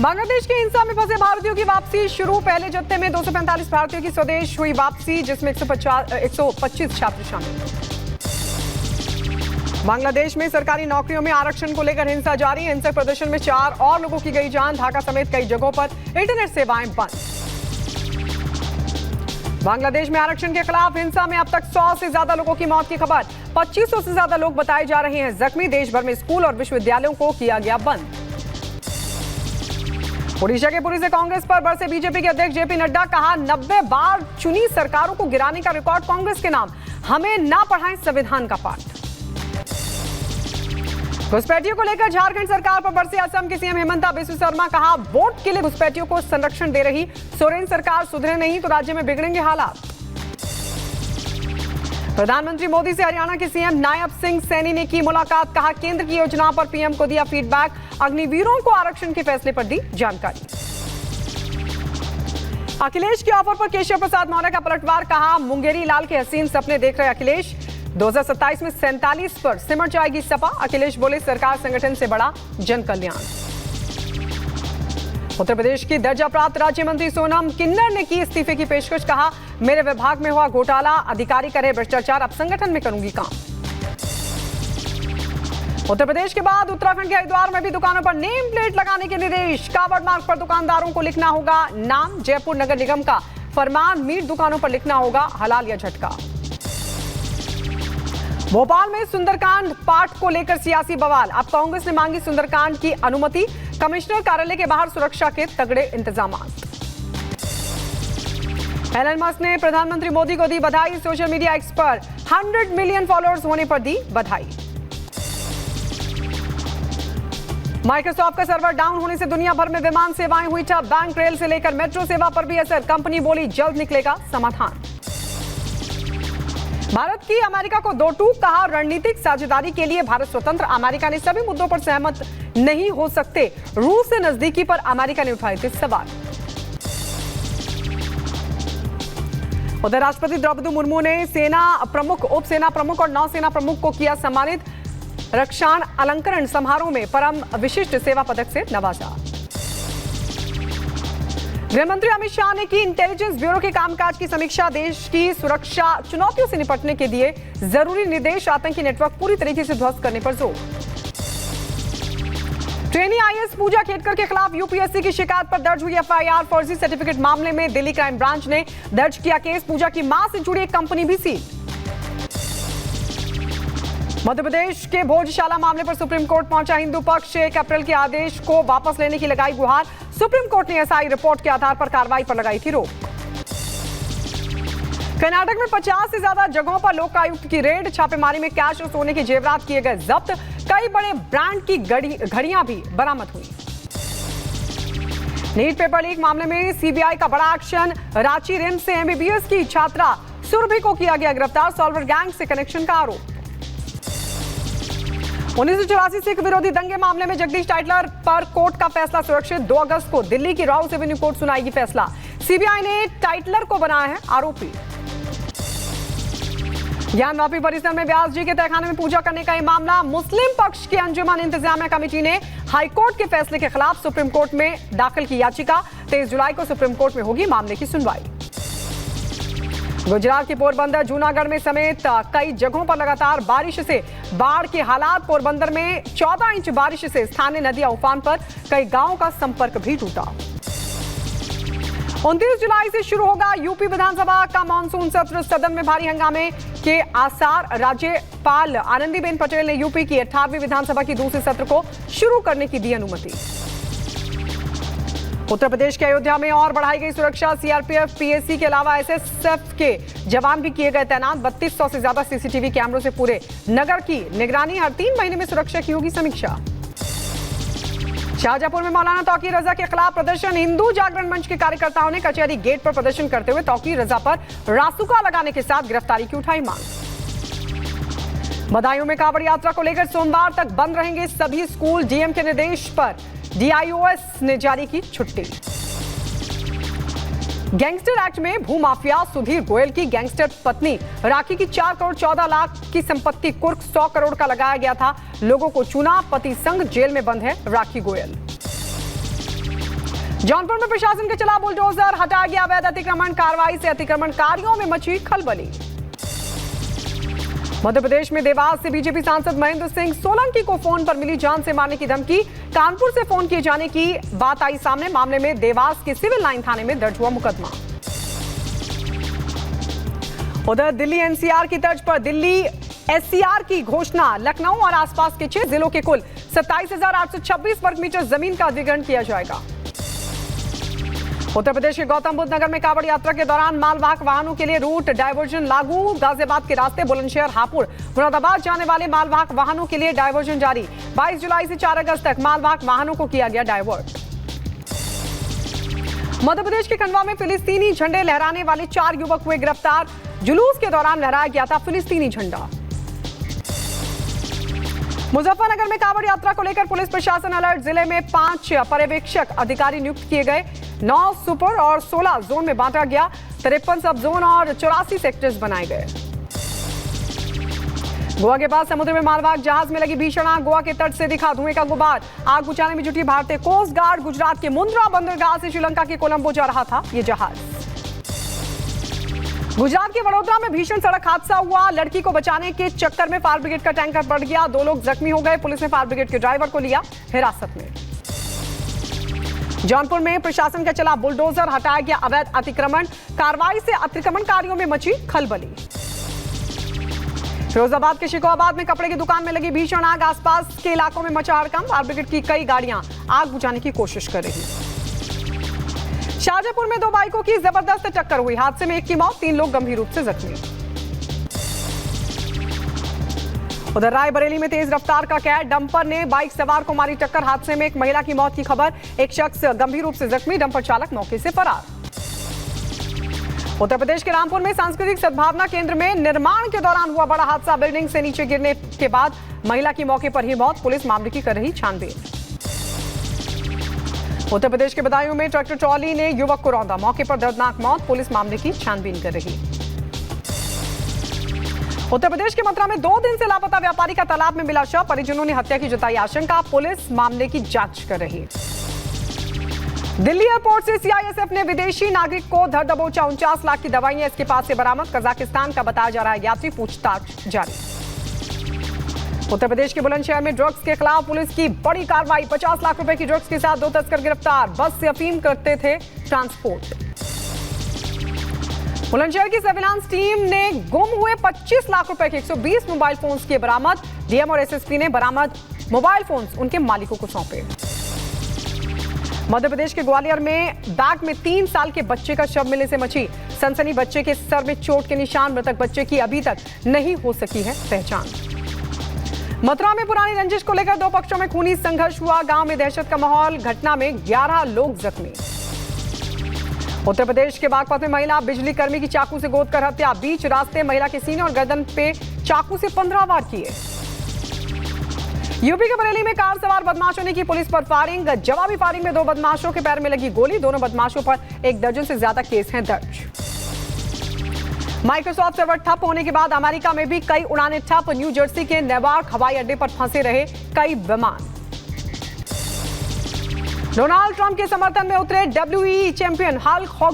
बांग्लादेश के हिंसा में फंसे भारतीयों की वापसी शुरू। पहले जत्थे में 245 भारतीयों की स्वदेश हुई वापसी, जिसमें 125 छात्र शामिल। बांग्लादेश में सरकारी नौकरियों में आरक्षण को लेकर हिंसा जारी। हिंसक प्रदर्शन में 4 और लोगों की गई जान। ढाका समेत कई जगहों पर इंटरनेट सेवाएं बंद। बांग्लादेश में आरक्षण के खिलाफ हिंसा में अब तक 100 से ज्यादा लोगों की मौत की खबर। 2500 से ज्यादा लोग बताए जा रहे हैं जख्मी। देश भर में स्कूल और विश्वविद्यालयों को किया गया बंद। ओडिशा के पुरी से कांग्रेस पर बरसे बीजेपी के अध्यक्ष जेपी नड्डा। कहा 90 बार चुनी सरकारों को गिराने का रिकॉर्ड कांग्रेस के नाम। हमें ना पढ़ाएं संविधान का पाठ। घुसपैठियों को लेकर झारखंड सरकार पर बरसे असम के सीएम हेमंत बिस्वा शर्मा। कहा वोट के लिए घुसपैठियों को संरक्षण दे रही सोरेन सरकार सुधरे नहीं तो राज्य में बिगड़ेंगे हालात। प्रधानमंत्री मोदी से हरियाणा के सीएम नायब सिंह सैनी ने की मुलाकात। कहा केंद्र की योजनाओं पर पीएम को दिया फीडबैक। अग्निवीरों को आरक्षण के फैसले पर दी जानकारी। अखिलेश के ऑफर पर केशव प्रसाद मौर्य का पलटवार। कहा मुंगेरी लाल के हसीन सपने देख रहे अखिलेश। 2027 में 47 पर सिमट जाएगी सपा। अखिलेश बोले सरकार संगठन से बड़ा जन कल्याण। उत्तर प्रदेश की दर्जा प्राप्त राज्य मंत्री सोनम किन्नर ने की इस्तीफे की पेशकश। कहा मेरे विभाग में हुआ घोटाला, अधिकारी करे भ्रष्टाचार, अब संगठन में करूंगी काम। उत्तर प्रदेश के बाद उत्तराखंड के हरिद्वार में भी दुकानों पर नेम प्लेट लगाने के निर्देश। कावड़ मार्ग पर दुकानदारों को लिखना होगा नाम। जयपुर नगर निगम का फरमान, मीट दुकानों पर लिखना होगा हलाल या झटका। भोपाल में सुंदरकांड पाठ को लेकर सियासी बवाल। अब कांग्रेस ने मांगी सुंदरकांड की अनुमति। कमिश्नर कार्यालय के बाहर सुरक्षा के तगड़े इंतजाम। एलन मस्क ने प्रधानमंत्री मोदी को दी बधाई। Social media expert 100 million followers होने पर दी बधाई। माइक्रोसॉफ्ट का सर्वर डाउन होने से दुनिया भर में विमान सेवाएं हुई ठप। बैंक, रेल से लेकर मेट्रो सेवा पर भी असर। कंपनी बोली जल्द निकलेगा समाधान। भारत की अमेरिका को दो टूक। कहा रणनीतिक साझेदारी के लिए भारत स्वतंत्र। अमेरिका ने सभी मुद्दों पर सहमत नहीं हो सकते। रूस से नजदीकी पर अमेरिका ने उठाए थे सवाल। उधर राष्ट्रपति द्रौपदी मुर्मू ने सेना प्रमुख, उप सेना प्रमुख और नौसेना प्रमुख को किया सम्मानित। रक्षाण अलंकरण समारोह में परम विशिष्ट सेवा पदक से नवाजा। गृहमंत्री अमित शाह ने की इंटेलिजेंस ब्यूरो के कामकाज की समीक्षा। देश की सुरक्षा चुनौतियों से निपटने के दिए जरूरी निर्देश। आतंकी नेटवर्क पूरी तरीके से ध्वस्त करने पर जोर। ट्रेनी आईएएस पूजा खेडकर के खिलाफ यूपीएससी की शिकायत पर दर्ज हुई एफआईआर। फर्जी सर्टिफिकेट मामले में दिल्ली क्राइम ब्रांच ने दर्ज किया केस। पूजा की मां से जुड़ी एक कंपनी भी सील। मध्य प्रदेश के भोजशाला मामले पर सुप्रीम कोर्ट पहुंचा हिंदू पक्ष। 1 अप्रैल के आदेश को वापस लेने की लगाई गुहार। सुप्रीम कोर्ट ने एसआई रिपोर्ट के आधार पर कार्रवाई पर लगाई थी रोक। कर्नाटक में 50 से ज्यादा जगहों पर लोकायुक्त की रेड। छापेमारी में कैश और सोने के जेवरात किए गए जब्त। कई बड़े ब्रांड की घड़ियां भी बरामद हुई। नीट पेपर लीक मामले में सीबीआई का बड़ा एक्शन। रांची रिम्स से एमबीबीएस की छात्रा सुरभि को किया गया गिरफ्तार। सॉल्वर गैंग से कनेक्शन का आरोप। 1984 सिख विरोधी दंगे मामले में जगदीश टाइटलर पर कोर्ट का फैसला सुरक्षित। 2 अगस्त को दिल्ली की राउस एवेन्यू कोर्ट सुनाएगी फैसला। सीबीआई ने टाइटलर को बनाया है आरोपी। ज्ञानवापी परिसर में व्यास जी के तहखाने में पूजा करने का यह मामला। मुस्लिम पक्ष की अंजुमन इंतजामिया कमेटी ने हाईकोर्ट के फैसले के खिलाफ सुप्रीम कोर्ट में दाखिल की याचिका। 23 जुलाई को सुप्रीम कोर्ट में होगी मामले की सुनवाई। गुजरात के पोरबंदर, जूनागढ़ में समेत कई जगहों पर लगातार बारिश से बाढ़ के हालात। पोरबंदर में 14 इंच बारिश से स्थानीय नदियां उफान पर। कई गांवों का संपर्क भी टूटा। 29 जुलाई से शुरू होगा यूपी विधानसभा का मानसून सत्र। सदन में भारी हंगामे के आसार। राज्यपाल आनंदीबेन पटेल ने यूपी की 18वीं विधानसभा की दूसरे सत्र को शुरू करने की दी अनुमति। उत्तर प्रदेश के अयोध्या में और बढ़ाई गई सुरक्षा। सीआरपीएफ, पीएसी के अलावा एसएसएफ के जवान भी किए गए तैनात। 3200 से ज्यादा सीसीटीवी कैमरों से पूरे नगर की निगरानी। हर 3 महीने में सुरक्षा की होगी समीक्षा। शाहजहांपुर में मौलाना तौकीर रजा के खिलाफ प्रदर्शन। हिंदू जागरण मंच के कार्यकर्ताओं ने कचहरी गेट पर प्रदर्शन करते हुए तौकीर रजा पर रासुका लगाने के साथ गिरफ्तारी की उठाई मांग। बदायूं में कांवड़ यात्रा को लेकर सोमवार तक बंद रहेंगे सभी स्कूल। डीएम के निर्देश पर डीआईओएस ने जारी की छुट्टी। गैंगस्टर एक्ट में भूमाफिया सुधीर गोयल की गैंगस्टर पत्नी राखी की 4 करोड़ 14 लाख की संपत्ति कुर्क 100 करोड़ का लगाया गया था। लोगों को चुना। पति संग जेल में बंद है राखी गोयल। जौनपुर में प्रशासन के चला बुलडोजर, हटा गया अवैध अतिक्रमण। कार्रवाई से अतिक्रमणकारियों में मची खलबली। मध्य प्रदेश में देवास से बीजेपी सांसद महेंद्र सिंह सोलंकी को फोन पर मिली जान से मारने की धमकी। कानपुर से फोन किए जाने की बात आई सामने। मामले में देवास के सिविल लाइन थाने में दर्ज हुआ मुकदमा। उधर दिल्ली एनसीआर की तर्ज पर दिल्ली एससीआर की घोषणा। लखनऊ और आसपास के 6 जिलों के कुल 27,826 वर्ग मीटर जमीन का अधिग्रहण किया जाएगा। उत्तर प्रदेश के गौतम बुद्ध नगर में कांवड़ यात्रा के दौरान मालवाहक वाहनों के लिए रूट डायवर्जन लागू। गाजियाबाद के रास्ते बुलंदशहर, हापुड़, मुरादाबाद जाने वाले मालवाहक वाहनों के लिए डायवर्जन जारी। 22 जुलाई से 4 अगस्त तक मालवाहक वाहनों को किया गया डायवर्ट। मध्य प्रदेश के खंडवा में फिलिस्तीनी झंडे लहराने वाले 4 युवक हुए गिरफ्तार। जुलूस के दौरान लहराया गया था फिलिस्तीनी झंडा। मुजफ्फरनगर में कांवड़ यात्रा को लेकर पुलिस प्रशासन अलर्ट। जिले में 5 पर्यवेक्षक अधिकारी नियुक्त किए गए। 9 सुपर और 16 जोन में बांटा गया। 53 सब जोन और 84 सेक्टर्स बनाए गए। गोवा के पास समुद्र में मालवाहक जहाज में लगी भीषण आग। गोवा के तट से दिखा धुएं का गुबार। आग बुझाने में जुटी भारतीय कोस्ट गार्ड। गुजरात के मुंद्रा बंदरगाह से श्रीलंका के कोलंबो जा रहा था ये जहाज। गुजरात के वडोदरा में भीषण सड़क हादसा हुआ। लड़की को बचाने के चक्कर में फायर ब्रिगेड का टैंकर पलट गया। 2 लोग जख्मी हो गए। पुलिस ने फायर ब्रिगेड के ड्राइवर को लिया हिरासत में। जौनपुर में प्रशासन का चला बुलडोजर, हटाया गया अवैध अतिक्रमण। कार्रवाई से अतिक्रमणकारियों में मची खलबली। फिरोजाबाद के शिकोहाबाद में कपड़े की दुकान में लगी भीषण आग। आसपास के इलाकों में मचा हड़कंप। फायर ब्रिगेड की कई गाड़ियां आग बुझाने की कोशिश कर रही। शाहजहांपुर में 2 बाइकों की जबरदस्त टक्कर हुई। हादसे में 1 की मौत, 3 लोग गंभीर रूप से जख्मी। उधर रायबरेली में तेज रफ्तार का कैट डंपर ने बाइक सवार को मारी टक्कर। हादसे में एक महिला की मौत की खबर। एक शख्स गंभीर रूप से जख्मी। डंपर चालक मौके से फरार। उत्तर प्रदेश के रामपुर में सांस्कृतिक सद्भावना केंद्र में निर्माण के दौरान हुआ बड़ा हादसा। बिल्डिंग से नीचे गिरने के बाद महिला की मौके पर ही मौत। पुलिस मामले की कर रही छानबीन। उत्तर प्रदेश के बदायूं में ट्रैक्टर ट्रॉली ने युवक को रौंदा। मौके पर दर्दनाक मौत। पुलिस मामले की छानबीन कर रही। उत्तर प्रदेश के मथुरा में 2 दिन से लापता व्यापारी का तालाब में मिला शव। परिजनों ने हत्या की जताई आशंका। पुलिस मामले की जांच कर रही। दिल्ली एयरपोर्ट से सीआईएसएफ ने विदेशी नागरिक को धर दबोचा। 49 लाख की दवाइयां इसके पास से बरामद। कजाकिस्तान का बताया जा रहा है यात्री। पूछताछ जारी। उत्तर प्रदेश के बुलंदशहर में ड्रग्स के खिलाफ पुलिस की बड़ी कार्रवाई। 50 लाख रुपए की ड्रग्स के साथ 2 तस्कर गिरफ्तार। बस से अफीम करते थे ट्रांसपोर्ट। बुलंदशहर की सर्विलांस टीम ने गुम हुए 25 लाख रुपए के 120 मोबाइल फोन्स किए बरामद। डीएम और एसएसपी ने बरामद मोबाइल फोन्स उनके मालिकों को सौंपे। मध्य प्रदेश के ग्वालियर में बैग में 3 साल के बच्चे का शव मिलने से मची सनसनी। बच्चे के सर में चोट के निशान। मृतक बच्चे की अभी तक नहीं हो सकी है पहचान। मथुरा में पुरानी रंजिश को लेकर 2 पक्षों में खूनी संघर्ष हुआ। गांव में दहशत का माहौल। घटना में 11 लोग जख्मी। उत्तर प्रदेश के बागपत में महिला बिजली कर्मी की चाकू से गोदकर हत्या। बीच रास्ते महिला के सीने और गर्दन पे चाकू से 15 वार किए। यूपी के बरेली में कार सवार बदमाशों ने की पुलिस पर फायरिंग। जवाबी फायरिंग में 2 बदमाशों के पैर में लगी गोली। दोनों बदमाशों पर 1 दर्जन से ज्यादा केस हैं दर्ज। माइक्रोसॉफ्ट सर्वर ठप होने के बाद अमेरिका में भी कई उड़ानें ठप। न्यू जर्सी के नेवार्क हवाई अड्डे पर फंसे रहे कई विमान। डोनाल्ड ट्रंप के समर्थन में उतरे डब्ल्यूई चैंपियन हल्क हॉगन